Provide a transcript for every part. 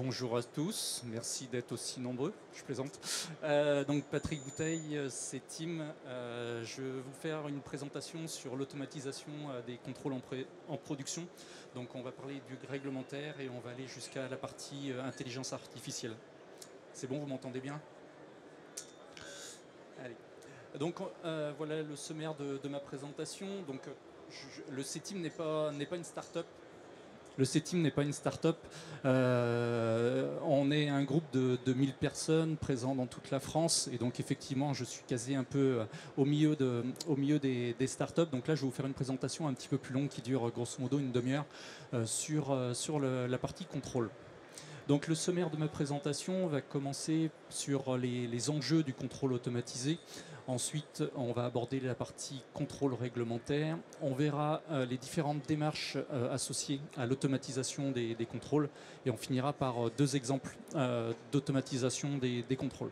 Bonjour à tous, merci d'être aussi nombreux, je plaisante. Donc Patrick Bouteille, c'est Tim. Je vais vous faire une présentation sur l'automatisation des contrôles en production. Donc on va parler du réglementaire et on va aller jusqu'à la partie intelligence artificielle. C'est bon, vous m'entendez bien? Allez. Donc voilà le sommaire de ma présentation. Donc le CETIM n'est pas une start-up. Le CETIM n'est pas une start-up. On est un groupe de 1000 personnes présents dans toute la France. Et donc, effectivement, je suis casé un peu au milieu des start-up. Donc là, je vais vous faire une présentation un petit peu plus longue qui dure grosso modo une demi-heure sur la partie contrôle. Donc le sommaire de ma présentation va commencer sur les enjeux du contrôle automatisé. Ensuite, on va aborder la partie contrôle réglementaire. On verra les différentes démarches associées à l'automatisation des contrôles. Et on finira par deux exemples d'automatisation des contrôles.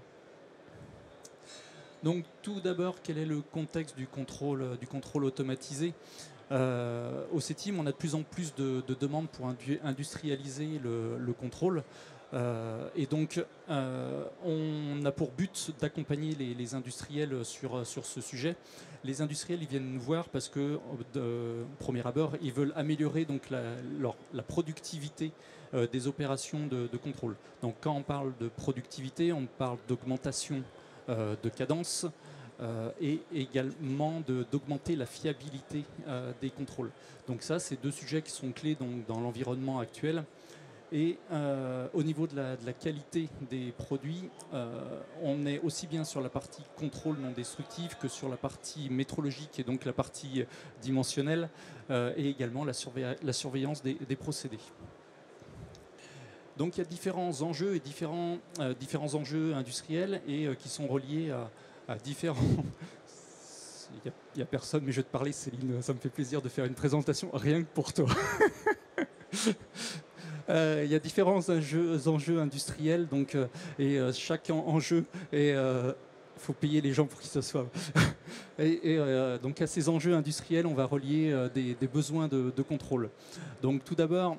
Donc tout d'abord, quel est le contexte du contrôle automatisé? Au CETIM, on a de plus en plus de demandes pour industrialiser le contrôle. Et donc, on a pour but d'accompagner les industriels sur ce sujet. Les industriels, ils viennent nous voir parce que, de premier abord, ils veulent améliorer donc la productivité des opérations de contrôle. Donc, quand on parle de productivité, on parle d'augmentation de cadence, et également d'augmenter la fiabilité des contrôles. Donc ça, c'est deux sujets qui sont clés dans l'environnement actuel. Et au niveau de la qualité des produits, on est aussi bien sur la partie contrôle non destructif que sur la partie métrologique et donc la partie dimensionnelle et également la surveillance des procédés. Donc il y a différents enjeux et différents enjeux industriels et qui sont reliés à différents... Il n'y a personne, mais je vais te parler, Céline. Ça me fait plaisir de faire une présentation rien que pour toi. Il y a différents enjeux industriels, donc, et chaque enjeu est... Il faut payer les gens pour qu'ils s'assoient. Donc à ces enjeux industriels, on va relier des besoins de contrôle. Donc tout d'abord,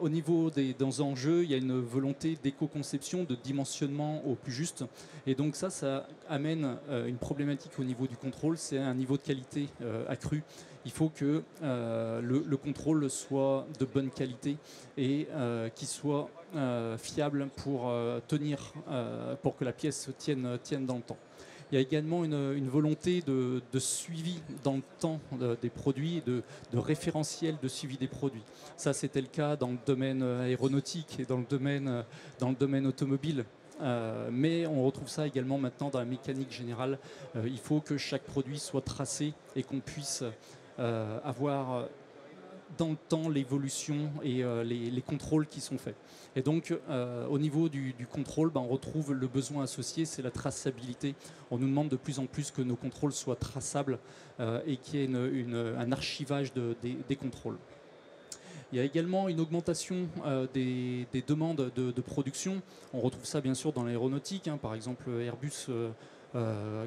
au niveau des enjeux, il y a une volonté d'éco-conception, de dimensionnement au plus juste. Et donc ça amène une problématique au niveau du contrôle, c'est un niveau de qualité accru. Il faut que le contrôle soit de bonne qualité et qu'il soit fiable pour pour que la pièce tienne dans le temps. Il y a également une volonté de suivi dans le temps des produits, de référentiel de suivi des produits. Ça, c'était le cas dans le domaine aéronautique et dans le domaine automobile. Mais on retrouve ça également maintenant dans la mécanique générale. Il faut que chaque produit soit tracé et qu'on puisse avoir dans le temps l'évolution et les contrôles qui sont faits. Et donc au niveau du contrôle, on retrouve le besoin associé, c'est la traçabilité. On nous demande de plus en plus que nos contrôles soient traçables et qu'il y ait un archivage des contrôles. Il y a également une augmentation des demandes de production. On retrouve ça bien sûr dans l'aéronautique, hein, par exemple Airbus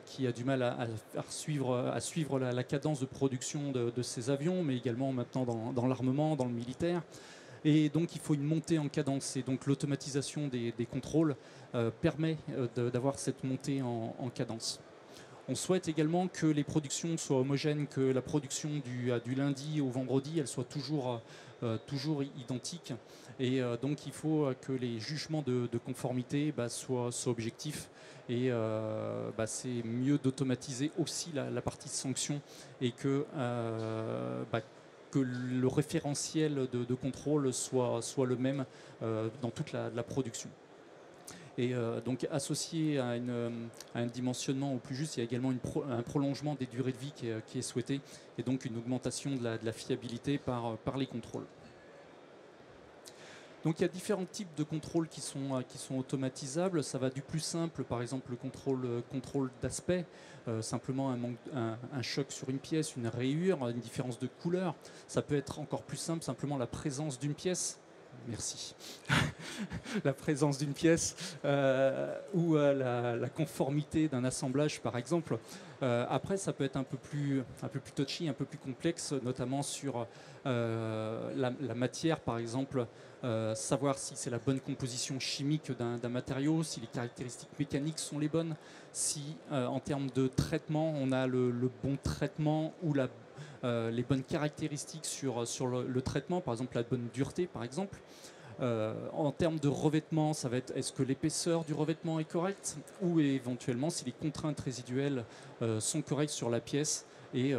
qui a du mal à suivre la cadence de production de ses avions, mais également maintenant dans l'armement, dans le militaire. Et donc il faut une montée en cadence. Et donc l'automatisation des contrôles permet d'avoir cette montée en cadence. On souhaite également que les productions soient homogènes, que la production du lundi au vendredi, elle soit toujours identique. Et donc il faut que les jugements de conformité soient objectifs. Et c'est mieux d'automatiser aussi la partie sanction et que le référentiel de contrôle soit le même dans toute la production. Et donc associé à un dimensionnement au plus juste, il y a également un prolongement des durées de vie qui est souhaité et donc une augmentation de la fiabilité par les contrôles. Donc il y a différents types de contrôles qui sont automatisables. Ça va du plus simple, par exemple le contrôle d'aspect, simplement un choc sur une pièce, une rayure, une différence de couleur. Ça peut être encore plus simple, simplement la présence d'une pièce. Merci. la présence d'une pièce ou la conformité d'un assemblage, par exemple. Après, ça peut être un peu plus touchy, un peu plus complexe, notamment sur la matière, par exemple. Savoir si c'est la bonne composition chimique d'un matériau, si les caractéristiques mécaniques sont les bonnes, si en termes de traitement, on a le bon traitement ou les bonnes caractéristiques sur le traitement, par exemple la bonne dureté, par exemple. En termes de revêtement, ça va être est-ce que l'épaisseur du revêtement est correcte ou éventuellement si les contraintes résiduelles sont correctes sur la pièce et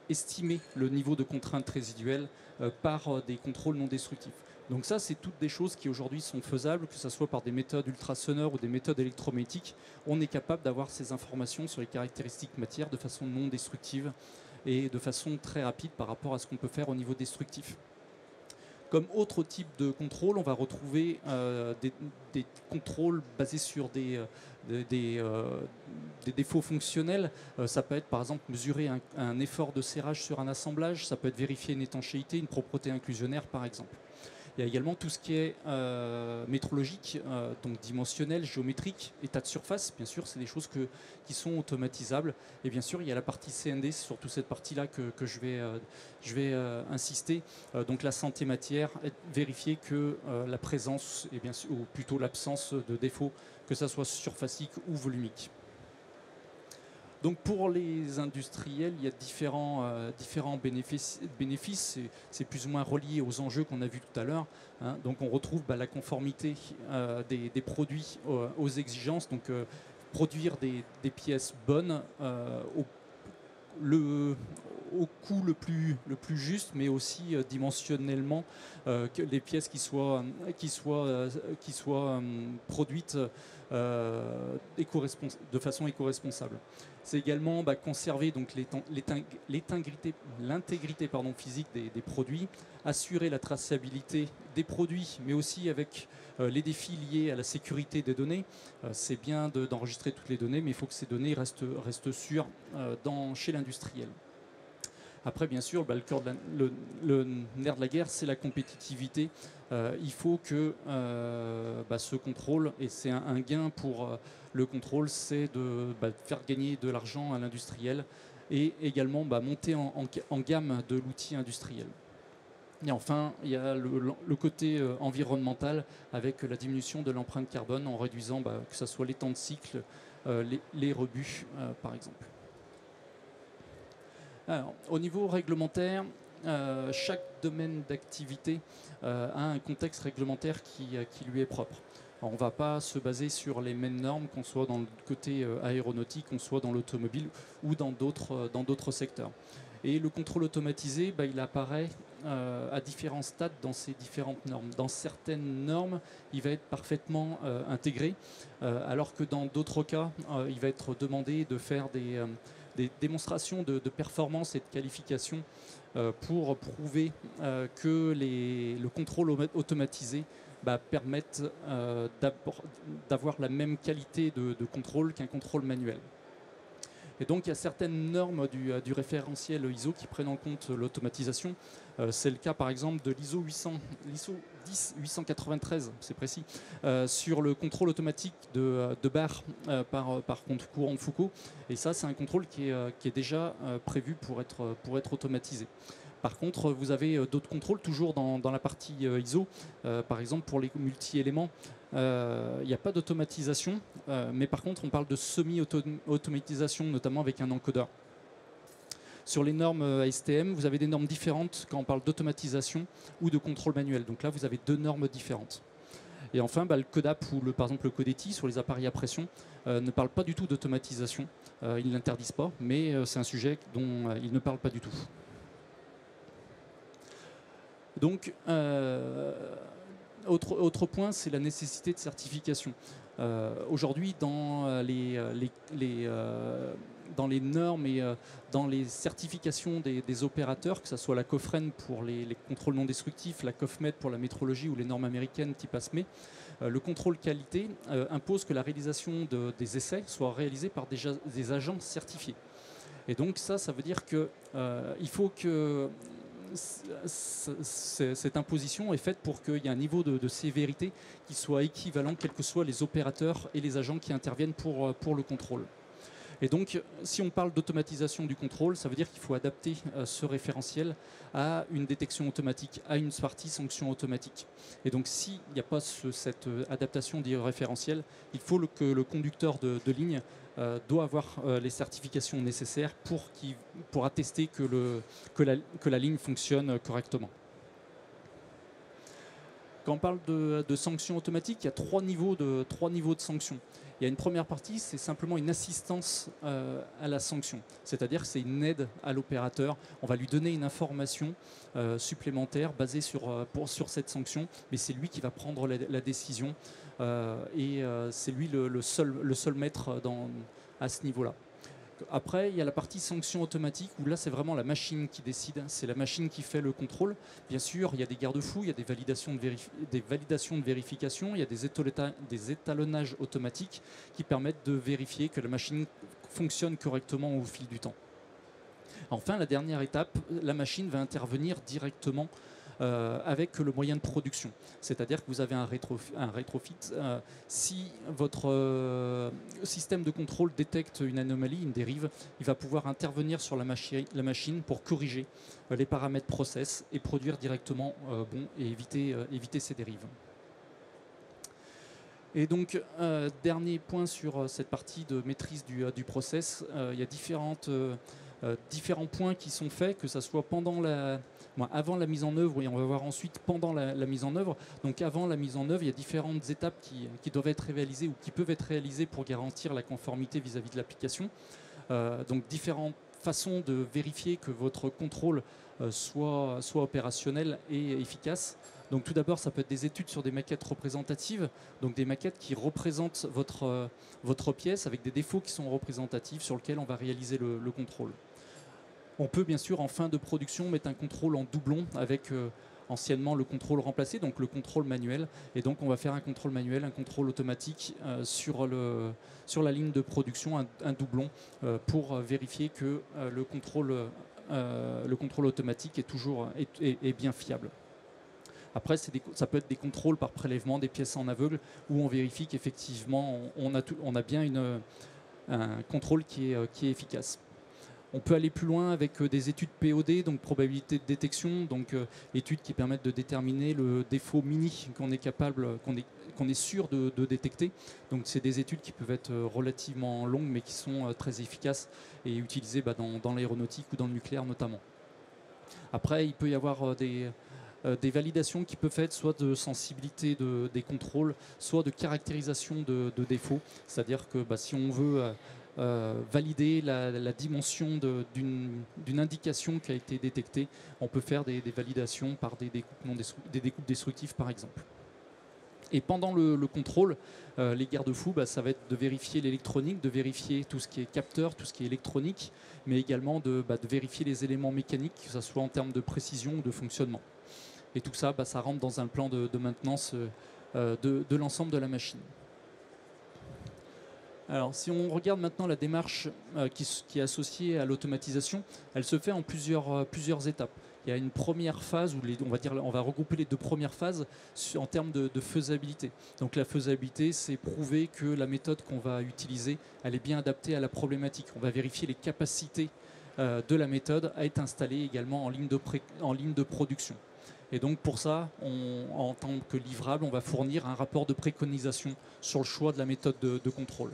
estimer le niveau de contraintes résiduelles par des contrôles non destructifs. Donc ça, c'est toutes des choses qui aujourd'hui sont faisables, que ce soit par des méthodes ultrasonores ou des méthodes électrométriques. On est capable d'avoir ces informations sur les caractéristiques matière de façon non destructive et de façon très rapide par rapport à ce qu'on peut faire au niveau destructif. Comme autre type de contrôle, on va retrouver des contrôles basés sur des défauts fonctionnels. Ça peut être par exemple mesurer un effort de serrage sur un assemblage, ça peut être vérifier une étanchéité, une propreté inclusionnaire par exemple. Il y a également tout ce qui est métrologique, donc dimensionnel, géométrique, état de surface. Bien sûr, c'est des choses qui sont automatisables. Et bien sûr, il y a la partie CND, c'est surtout cette partie-là que je vais insister. Donc la santé matière, vérifier que la présence, et bien sûr, ou plutôt l'absence de défauts, que ça soit surfacique ou volumique. Donc pour les industriels, il y a différents bénéfices. C'est plus ou moins relié aux enjeux qu'on a vus tout à l'heure. Hein. Donc on retrouve la conformité des produits aux exigences. Donc produire des pièces bonnes au coût le plus juste, mais aussi dimensionnellement, que les pièces qui soient produites de façon éco-responsable. C'est également conserver donc l'intégrité physique des produits, assurer la traçabilité des produits, mais aussi avec les défis liés à la sécurité des données. C'est bien d'enregistrer toutes les données, mais il faut que ces données restent sûres chez l'industriel. Après, bien sûr, le nerf de la guerre, c'est la compétitivité. Il faut que ce contrôle, et c'est un gain pour le contrôle, c'est de faire gagner de l'argent à l'industriel et également monter en gamme de l'outil industriel. Et enfin, il y a le côté environnemental avec la diminution de l'empreinte carbone en réduisant que ce soit les temps de cycle, les rebuts, par exemple. Alors, au niveau réglementaire, chaque domaine d'activité a un contexte réglementaire qui lui est propre. Alors, on ne va pas se baser sur les mêmes normes, qu'on soit dans le côté aéronautique, qu'on soit dans l'automobile ou dans d'autres secteurs. Et le contrôle automatisé, il apparaît à différents stades dans ces différentes normes. Dans certaines normes, il va être parfaitement intégré, alors que dans d'autres cas, il va être demandé de faire des démonstrations de performance et de qualification pour prouver que le contrôle automatisé permette d'avoir la même qualité de contrôle qu'un contrôle manuel. Et donc il y a certaines normes du référentiel ISO qui prennent en compte l'automatisation. C'est le cas par exemple de l'ISO 10893, c'est précis, sur le contrôle automatique de barres par courant de Foucault. Et ça, c'est un contrôle qui est déjà prévu pour être automatisé. Par contre, vous avez d'autres contrôles, toujours dans la partie ISO. Par exemple, pour les multi-éléments, il n'y a pas d'automatisation, mais par contre, on parle de semi-automatisation, notamment avec un encodeur. Sur les normes ASTM, vous avez des normes différentes quand on parle d'automatisation ou de contrôle manuel. Donc là, vous avez deux normes différentes. Et enfin, le CODAP ou par exemple le CODETI sur les appareils à pression ne parle pas du tout d'automatisation. Ils ne l'interdisent pas, mais c'est un sujet dont ils ne parlent pas du tout. Donc, autre point, c'est la nécessité de certification. Aujourd'hui, dans les normes et dans les certifications des opérateurs, que ce soit la COFREN pour les contrôles non destructifs, la COFMED pour la métrologie ou les normes américaines type ASME, le contrôle qualité impose que la réalisation des essais soit réalisée par des agents certifiés. Et donc ça veut dire qu'il faut que cette imposition est faite pour qu'il y ait un niveau de sévérité qui soit équivalent, quels que soient les opérateurs et les agents qui interviennent pour le contrôle. Et donc, si on parle d'automatisation du contrôle, ça veut dire qu'il faut adapter ce référentiel à une détection automatique, à une partie sanction automatique. Et donc, s'il n'y a pas cette adaptation du référentiel, il faut que le conducteur de ligne doit avoir les certifications nécessaires pour attester que la ligne fonctionne correctement. Quand on parle de sanctions automatiques, il y a trois niveaux de sanctions. Il y a une première partie, c'est simplement une assistance à la sanction. C'est-à-dire que c'est une aide à l'opérateur. On va lui donner une information supplémentaire basée sur cette sanction, mais c'est lui qui va prendre la décision et c'est lui le seul maître à ce niveau-là. Après, il y a la partie sanction automatique où là, c'est vraiment la machine qui décide, c'est la machine qui fait le contrôle. Bien sûr, il y a des garde-fous, il y a des validations de vérification, il y a des étalonnages automatiques qui permettent de vérifier que la machine fonctionne correctement au fil du temps. Enfin, la dernière étape, la machine va intervenir directement avec le moyen de production. C'est-à-dire que vous avez un rétrofit. Si votre système de contrôle détecte une anomalie, une dérive, il va pouvoir intervenir sur la machine pour corriger les paramètres process et produire directement et éviter ces dérives. Et donc, dernier point sur cette partie de maîtrise du process, il y a différents points qui sont faits, que ce soit avant la mise en œuvre et on va voir ensuite pendant la mise en œuvre. Donc avant la mise en œuvre, il y a différentes étapes qui doivent être réalisées ou qui peuvent être réalisées pour garantir la conformité vis-à-vis de l'application. Donc différentes façons de vérifier que votre contrôle soit opérationnel et efficace. Donc tout d'abord, ça peut être des études sur des maquettes représentatives, donc des maquettes qui représentent votre pièce avec des défauts qui sont représentatifs sur lesquels on va réaliser le contrôle. On peut bien sûr en fin de production mettre un contrôle en doublon avec anciennement le contrôle remplacé, donc le contrôle manuel. Et donc on va faire un contrôle manuel, un contrôle automatique sur la ligne de production, un doublon pour vérifier que le contrôle automatique est bien fiable. Après, ça peut être des contrôles par prélèvement des pièces en aveugle où on vérifie qu'effectivement on a bien un contrôle qui est efficace. On peut aller plus loin avec des études POD, donc probabilité de détection, donc études qui permettent de déterminer le défaut mini qu'on est sûr de détecter. Donc c'est des études qui peuvent être relativement longues mais qui sont très efficaces et utilisées dans l'aéronautique ou dans le nucléaire notamment. Après, il peut y avoir des validations qui peuvent être soit de sensibilité des contrôles, soit de caractérisation de défauts. C'est-à-dire que si on veut valider la dimension d'une indication qui a été détectée, on peut faire des validations par des découpes destructives par exemple. Et pendant le contrôle, les garde-fous, ça va être de vérifier l'électronique, de vérifier tout ce qui est capteur, tout ce qui est électronique, mais également de vérifier les éléments mécaniques, que ce soit en termes de précision ou de fonctionnement. Et tout ça, ça rentre dans un plan de maintenance de l'ensemble de la machine. Alors, si on regarde maintenant la démarche qui est associée à l'automatisation, elle se fait en plusieurs étapes. Il y a une première phase où on va regrouper les deux premières phases en termes de faisabilité. Donc la faisabilité, c'est prouver que la méthode qu'on va utiliser, elle est bien adaptée à la problématique. On va vérifier les capacités de la méthode à être installée également en ligne de production. Et donc pour ça, en tant que livrable, on va fournir un rapport de préconisation sur le choix de la méthode de contrôle.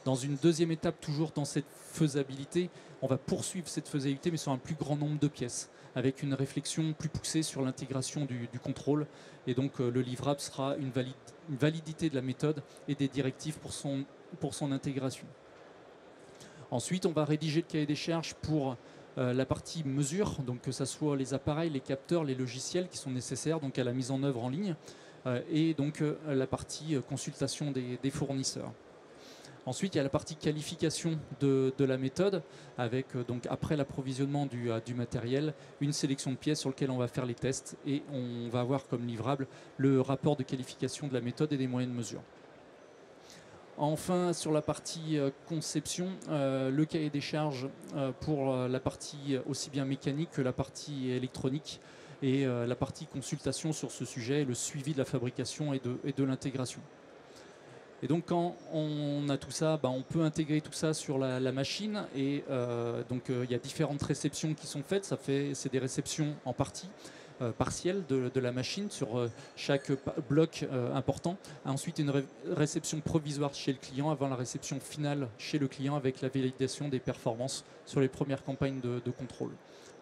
Dans une deuxième étape, toujours dans cette faisabilité, on va poursuivre cette faisabilité, mais sur un plus grand nombre de pièces, avec une réflexion plus poussée sur l'intégration du contrôle. Et donc le livrable sera une validité de la méthode et des directives pour son intégration. Ensuite, on va rédiger le cahier des charges pour la partie mesure, donc que ce soit les appareils, les capteurs, les logiciels qui sont nécessaires donc à la mise en œuvre en ligne, et donc la partie consultation des fournisseurs. Ensuite, il y a la partie qualification de la méthode, avec donc après l'approvisionnement du matériel, une sélection de pièces sur lesquelles on va faire les tests et on va avoir comme livrable le rapport de qualification de la méthode et des moyens de mesure. Enfin, sur la partie conception, le cahier des charges pour la partie aussi bien mécanique que la partie électronique et la partie consultation sur ce sujet, le suivi de la fabrication et de l'intégration. Et donc quand on a tout ça, on peut intégrer tout ça sur la machine et donc il y a différentes réceptions qui sont faites. C'est des réceptions en partie partielle de la machine sur chaque bloc important. Ensuite, une réception provisoire chez le client avant la réception finale chez le client avec la validation des performances sur les premières campagnes de contrôle.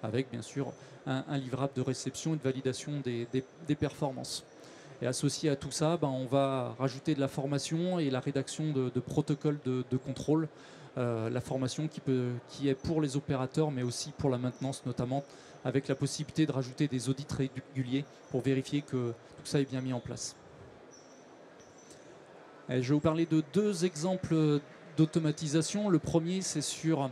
Avec bien sûr un livrable de réception et de validation des performances. Et associé à tout ça, on va rajouter de la formation et la rédaction de protocoles de contrôle. La formation qui est pour les opérateurs, mais aussi pour la maintenance notamment, avec la possibilité de rajouter des audits réguliers pour vérifier que tout ça est bien mis en place. Et je vais vous parler de 2 exemples d'automatisation. Le premier, c'est sur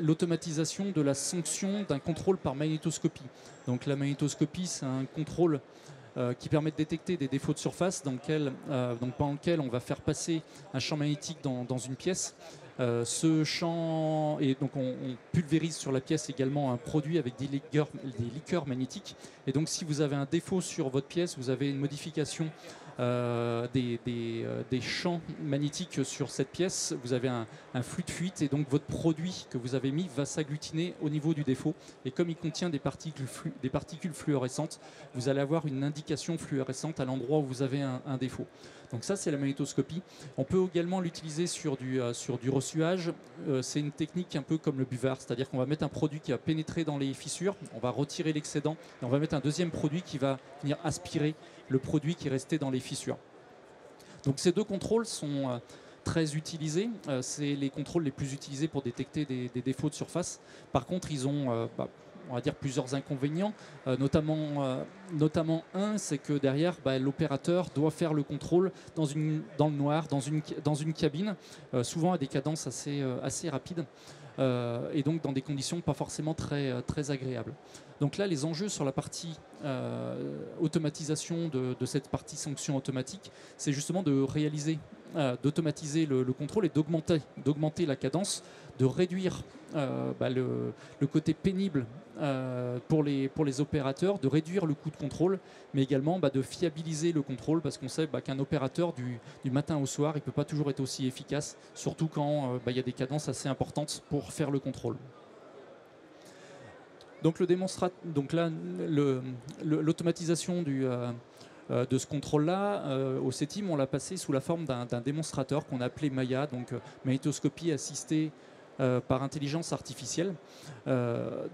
l'automatisation de la sanction d'un contrôle par magnétoscopie. Donc la magnétoscopie, c'est un contrôle qui permet de détecter des défauts de surface pendant lequel on va faire passer un champ magnétique dans une pièce. Ce champ, et donc on pulvérise sur la pièce également un produit avec des liqueurs magnétiques. Et donc si vous avez un défaut sur votre pièce, vous avez une modification des champs magnétiques sur cette pièce, vous avez un flux de fuite et donc votre produit que vous avez mis va s'agglutiner au niveau du défaut. Et comme il contient des particules fluorescentes, vous allez avoir une indication fluorescente à l'endroit où vous avez un défaut. Donc ça, c'est la magnétoscopie. On peut également l'utiliser sur du ressuage. C'est une technique un peu comme le buvard, c'est-à-dire qu'on va mettre un produit qui va pénétrer dans les fissures, on va retirer l'excédent et on va mettre un deuxième produit qui va venir aspirer le produit qui est resté dans les fissures. Donc ces 2 contrôles sont très utilisés. C'est les contrôles les plus utilisés pour détecter des défauts de surface. Par contre, ils ont on va dire plusieurs inconvénients, notamment un, c'est que derrière, l'opérateur doit faire le contrôle dans le noir, dans une cabine, souvent à des cadences assez rapides, et donc dans des conditions pas forcément très agréables. Donc là, les enjeux sur la partie automatisation de cette partie sanction automatique, c'est justement de réaliser, d'automatiser le contrôle et d'augmenter la cadence, de réduire le côté pénible pour les opérateurs, de réduire le coût de contrôle, mais également de fiabiliser le contrôle, parce qu'on sait qu'un opérateur du matin au soir, il ne peut pas toujours être aussi efficace, surtout quand il y a des cadences assez importantes pour faire le contrôle. Donc l'automatisation de ce contrôle-là, au CETIM, on l'a passé sous la forme d'un démonstrateur qu'on a appelé Maya, donc magnétoscopie assistée par intelligence artificielle.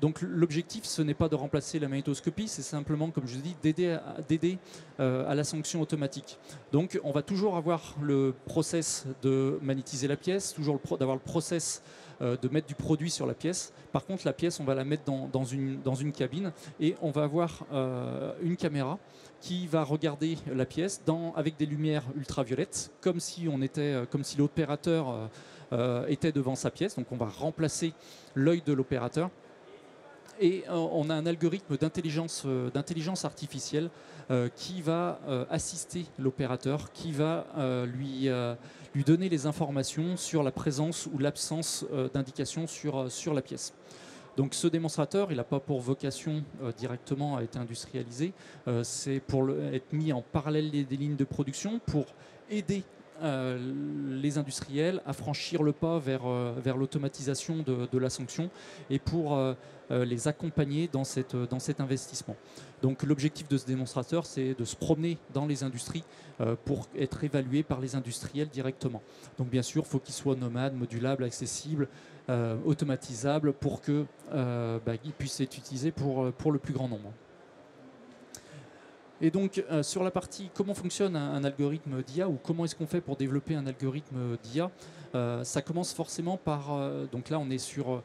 Donc l'objectif, ce n'est pas de remplacer la magnétoscopie, c'est simplement, comme je dis, d'aider à la sanction automatique. Donc on va toujours avoir le process de magnétiser la pièce, toujours d'avoir le process de mettre du produit sur la pièce. Par contre, la pièce, on va la mettre dans une cabine et on va avoir une caméra qui va regarder la pièce avec des lumières ultraviolettes, comme si l'opérateur était devant sa pièce. Donc on va remplacer l'œil de l'opérateur. Et on a un algorithme d'intelligence artificielle qui va assister l'opérateur, qui va lui donner les informations sur la présence ou l'absence d'indications sur la pièce. Donc ce démonstrateur, il n'a pas pour vocation directement à être industrialisé, c'est pour être mis en parallèle des lignes de production pour aider les industriels à franchir le pas vers l'automatisation de la sanction et pour les accompagner dans cet investissement. Donc l'objectif de ce démonstrateur, c'est de se promener dans les industries pour être évalué par les industriels directement. Donc bien sûr, il faut qu'il soit nomade, modulable, accessible, automatisable pour qu'il puisse être utilisé pour le plus grand nombre. Et donc sur la partie comment fonctionne un algorithme d'IA ou comment est-ce qu'on fait pour développer un algorithme d'IA, ça commence forcément par, donc là on est sur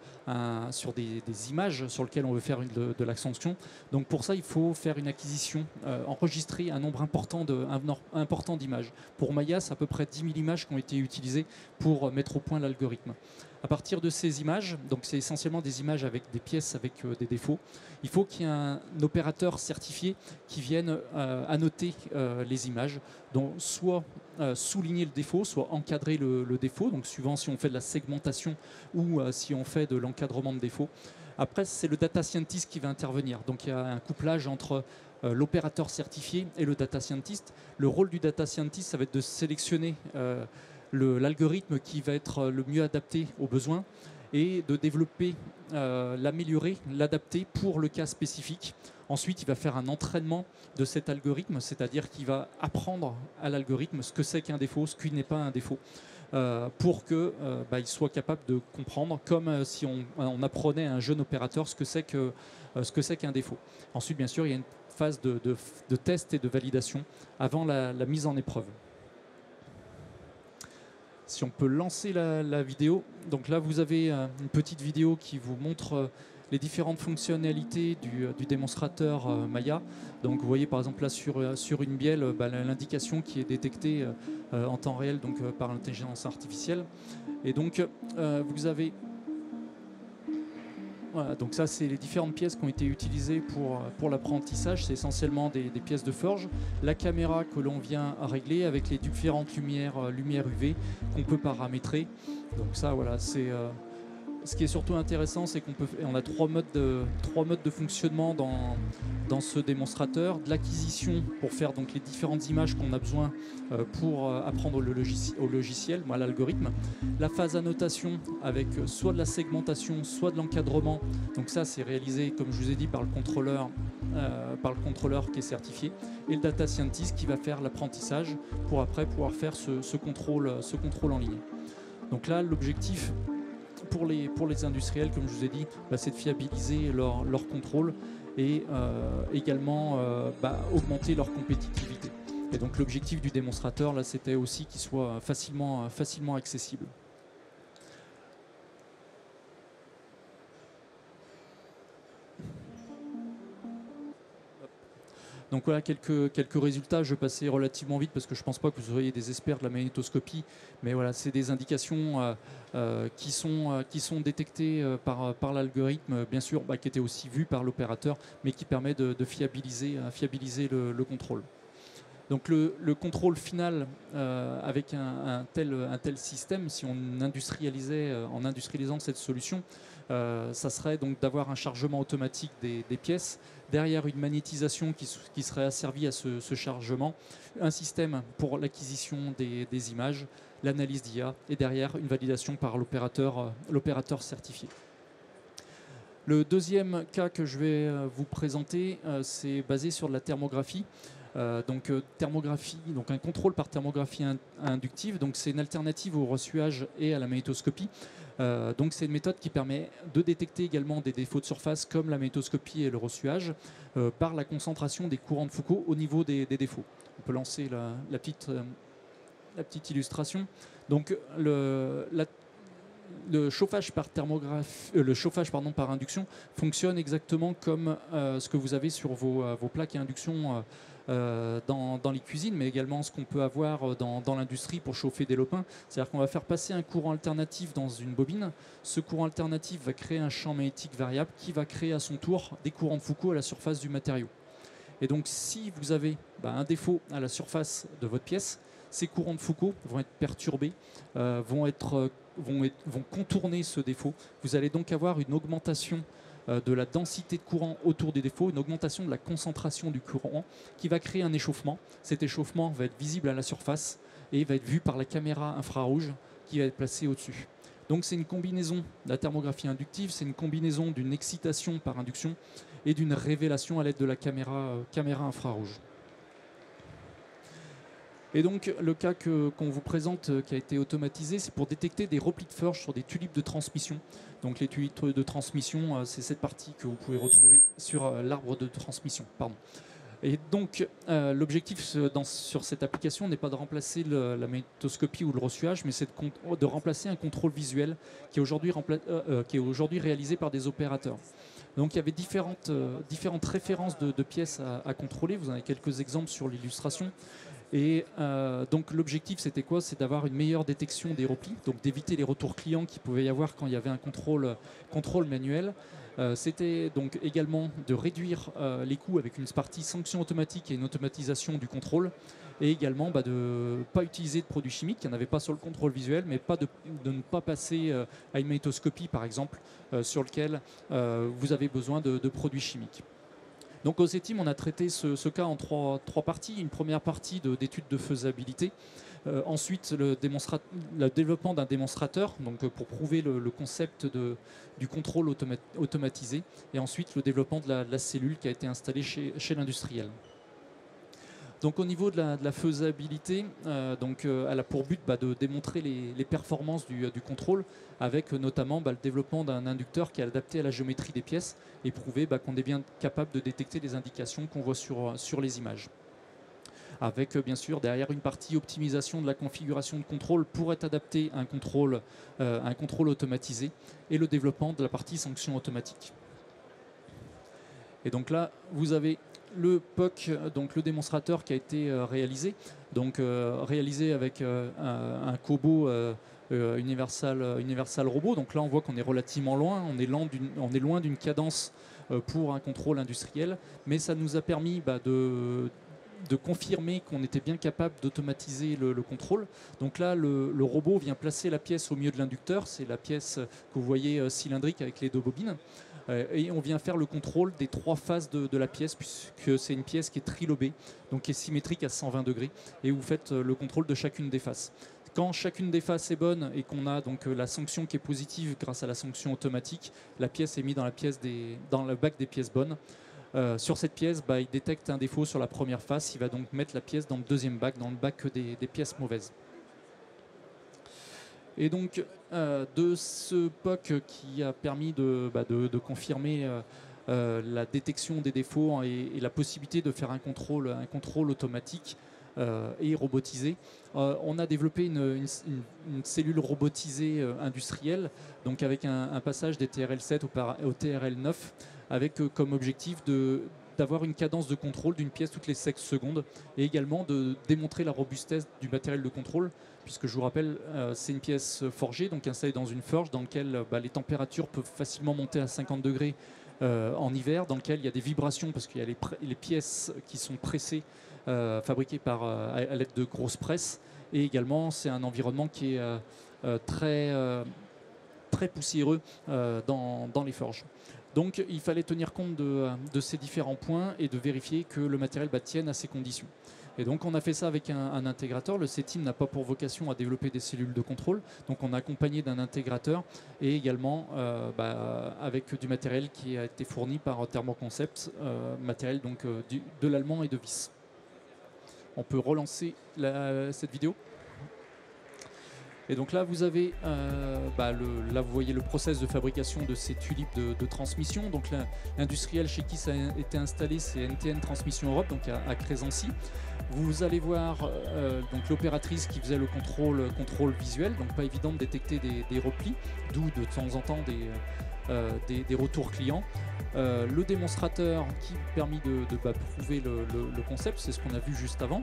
des images sur lesquelles on veut faire de la sanction. Donc pour ça il faut faire une acquisition, enregistrer un nombre important d'images. Pour Maya, c'est à peu près 10 000 images qui ont été utilisées pour mettre au point l'algorithme. À partir de ces images, donc c'est essentiellement des images avec des pièces avec des défauts, il faut qu'il y ait un opérateur certifié qui vienne annoter les images, donc soit souligner le défaut, soit encadrer le défaut, donc suivant si on fait de la segmentation ou si on fait de l'encadrement de défaut. Après, c'est le data scientist qui va intervenir. Donc il y a un couplage entre l'opérateur certifié et le data scientist. Le rôle du data scientist, ça va être de sélectionner l'algorithme qui va être le mieux adapté aux besoins et de développer, l'améliorer, l'adapter pour le cas spécifique. Ensuite, il va faire un entraînement de cet algorithme, c'est-à-dire qu'il va apprendre à l'algorithme ce que c'est qu'un défaut, ce qui n'est pas un défaut, pour qu'il soit capable de comprendre, comme si on apprenait à un jeune opérateur ce que c'est qu'un défaut. Ensuite, bien sûr, il y a une phase de test et de validation avant la mise en épreuve. Si on peut lancer la vidéo. Donc là, vous avez une petite vidéo qui vous montre les différentes fonctionnalités du démonstrateur Maya. Donc vous voyez par exemple là sur une bielle l'indication qui est détectée en temps réel donc, par l'intelligence artificielle. Et donc vous avez... Voilà, donc ça c'est les différentes pièces qui ont été utilisées pour l'apprentissage. C'est essentiellement des pièces de forge. La caméra que l'on vient à régler avec les différentes lumières UV qu'on peut paramétrer. Donc ça voilà, c'est... ce qui est surtout intéressant, c'est qu'on a trois modes de fonctionnement dans ce démonstrateur. De l'acquisition pour faire donc les différentes images qu'on a besoin pour apprendre au logiciel, à l'algorithme. La phase annotation avec soit de la segmentation, soit de l'encadrement. Donc ça, c'est réalisé, comme je vous ai dit, par le contrôleur qui est certifié. Et le data scientist qui va faire l'apprentissage pour après pouvoir faire ce contrôle en ligne. Donc là, l'objectif pour les industriels, comme je vous ai dit, c'est de fiabiliser leur contrôle et également augmenter leur compétitivité. Et donc l'objectif du démonstrateur, là, c'était aussi qu'il soit facilement accessible. Donc voilà quelques résultats. Je vais passer relativement vite parce que je ne pense pas que vous soyez des experts de la magnétoscopie. Mais voilà, c'est des indications qui sont détectées par l'algorithme, bien sûr, qui étaient aussi vues par l'opérateur, mais qui permet de fiabiliser le contrôle. Donc le contrôle final avec un tel système, si on en industrialisant cette solution, ça serait donc d'avoir un chargement automatique des pièces, derrière une magnétisation qui serait asservie à ce chargement, un système pour l'acquisition des images, l'analyse d'IA et derrière une validation par l'opérateur certifié. Le deuxième cas que je vais vous présenter, c'est basé sur de la thermographie. Thermographie, donc un contrôle par thermographie inductive, donc c'est une alternative au ressuage et à la magnétoscopie. Donc c'est une méthode qui permet de détecter également des défauts de surface comme la magnétoscopie et le ressuage par la concentration des courants de Foucault au niveau des défauts. On peut lancer la petite illustration. Donc le chauffage par par induction fonctionne exactement comme ce que vous avez sur vos plaques à induction dans les cuisines, mais également ce qu'on peut avoir dans l'industrie pour chauffer des lopins. C'est-à-dire qu'on va faire passer un courant alternatif dans une bobine. Ce courant alternatif va créer un champ magnétique variable qui va créer à son tour des courants de Foucault à la surface du matériau. Et donc si vous avez un défaut à la surface de votre pièce, ces courants de Foucault vont être perturbés, vont contourner ce défaut. Vous allez donc avoir une augmentation de la densité de courant autour des défauts, une augmentation de la concentration du courant qui va créer un échauffement. Cet échauffement va être visible à la surface et va être vu par la caméra infrarouge qui va être placée au-dessus. Donc c'est une combinaison de la thermographie inductive, c'est une combinaison d'une excitation par induction et d'une révélation à l'aide de la caméra infrarouge. Et donc le cas qu'on vous présente qui a été automatisé, c'est pour détecter des replis de forge sur des tulipes de transmission. Donc les tulipes de transmission, c'est cette partie que vous pouvez retrouver sur l'arbre de transmission. Pardon. Et donc l'objectif sur cette application n'est pas de remplacer la magnétoscopie ou le ressuage, mais c'est de remplacer un contrôle visuel qui est aujourd'hui réalisé par des opérateurs. Donc il y avait différentes références de pièces à contrôler. Vous en avez quelques exemples sur l'illustration. Et donc l'objectif c'était quoi? C'est d'avoir une meilleure détection des replis, donc d'éviter les retours clients qu'il pouvait y avoir quand il y avait un contrôle manuel. C'était donc également de réduire les coûts avec une partie sanction automatique et une automatisation du contrôle, et également de ne pas utiliser de produits chimiques, il n'y en avait pas sur le contrôle visuel, mais de ne pas passer à une magnétoscopie par exemple, sur lequel vous avez besoin de produits chimiques. Donc au CETIM, on a traité ce cas en trois parties. Une première partie d'étude de faisabilité. Ensuite, le développement d'un démonstrateur, donc pour prouver le concept du contrôle automatisé. Et ensuite, le développement de la cellule qui a été installée chez l'industriel. Donc au niveau de la faisabilité, elle a pour but de démontrer les performances du contrôle, avec notamment le développement d'un inducteur qui est adapté à la géométrie des pièces et prouver qu'on est bien capable de détecter les indications qu'on voit sur les images. Avec bien sûr derrière une partie optimisation de la configuration de contrôle pour être adapté à un contrôle automatisé, et le développement de la partie sanction automatique. Et donc là, vous avez le POC, donc le démonstrateur qui a été réalisé, réalisé avec un Kobo Universal Robot. Donc là, on voit qu'on est relativement loin, on est loin d'une cadence pour un contrôle industriel, mais ça nous a permis de confirmer qu'on était bien capable d'automatiser le contrôle. Donc là, le robot vient placer la pièce au milieu de l'inducteur, c'est la pièce que vous voyez cylindrique avec les deux bobines. Et on vient faire le contrôle des trois faces de la pièce, puisque c'est une pièce qui est trilobée, donc qui est symétrique à 120 degrés, et vous faites le contrôle de chacune des faces. Quand chacune des faces est bonne et qu'on a donc la sanction qui est positive grâce à la sanction automatique, la pièce est mise dans le bac des pièces bonnes. Sur cette pièce, il détecte un défaut sur la première face, il va donc mettre la pièce dans le deuxième bac, dans le bac des pièces mauvaises. Et donc, de ce POC qui a permis de confirmer la détection des défauts et la possibilité de faire un contrôle automatique et robotisé, on a développé une cellule robotisée industrielle, donc avec un passage des TRL7 au TRL9, avec comme objectif d'avoir une cadence de contrôle d'une pièce toutes les 5 secondes, et également de démontrer la robustesse du matériel de contrôle, puisque je vous rappelle, c'est une pièce forgée, donc installée dans une forge dans laquelle les températures peuvent facilement monter à 50 degrés en hiver, dans lequel il y a des vibrations, parce qu'il y a les pièces qui sont pressées, fabriquées à l'aide de grosses presses, et également c'est un environnement qui est très poussiéreux dans les forges. Donc il fallait tenir compte de ces différents points et de vérifier que le matériel tienne à ces conditions. Et donc on a fait ça avec un intégrateur. Le CETIM n'a pas pour vocation à développer des cellules de contrôle, donc on a accompagné d'un intégrateur, et également avec du matériel qui a été fourni par Thermoconcept, matériel donc de l'allemand et de Wyss. On peut relancer cette vidéo. Et donc là, vous avez, là vous voyez le process de fabrication de ces tulipes de transmission. Donc l'industriel chez qui ça a été installé, c'est NTN Transmission Europe, donc à Crésancy. Vous allez voir donc l'opératrice qui faisait le contrôle visuel, donc pas évident de détecter des replis, d'où de temps en temps des retours clients. Le démonstrateur qui a permis de prouver le concept, c'est ce qu'on a vu juste avant.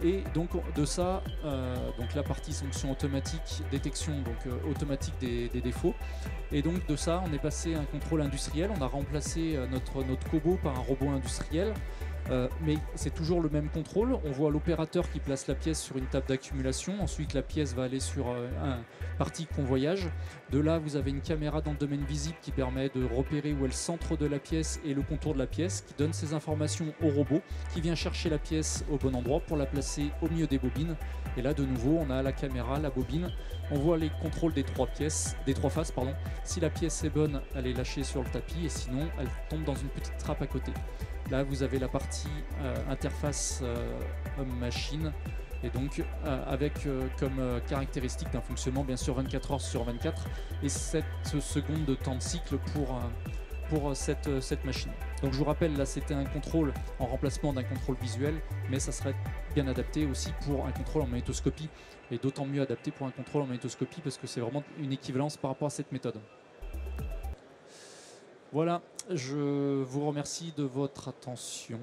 Et donc de ça, donc la partie sanction automatique, détection automatique des défauts. Et donc de ça, on est passé à un contrôle industriel. On a remplacé notre Kobo par un robot industriel. Mais c'est toujours le même contrôle. On voit l'opérateur qui place la pièce sur une table d'accumulation. Ensuite, la pièce va aller sur un partie convoyage. De là, vous avez une caméra dans le domaine visible qui permet de repérer où est le centre de la pièce et le contour de la pièce, qui donne ces informations au robot, qui vient chercher la pièce au bon endroit pour la placer au milieu des bobines. Et là, de nouveau, on a la caméra, la bobine. On voit les contrôles des trois faces. Si la pièce est bonne, elle est lâchée sur le tapis, et sinon, elle tombe dans une petite trappe à côté. Là, vous avez la partie interface homme-machine, et donc avec comme caractéristique d'un fonctionnement bien sûr 24 heures sur 24 et 7 secondes de temps de cycle pour cette machine. Donc je vous rappelle, là c'était un contrôle en remplacement d'un contrôle visuel, mais ça serait bien adapté aussi pour un contrôle en magnétoscopie, et d'autant mieux adapté pour un contrôle en magnétoscopie parce que c'est vraiment une équivalence par rapport à cette méthode. Voilà, je vous remercie de votre attention.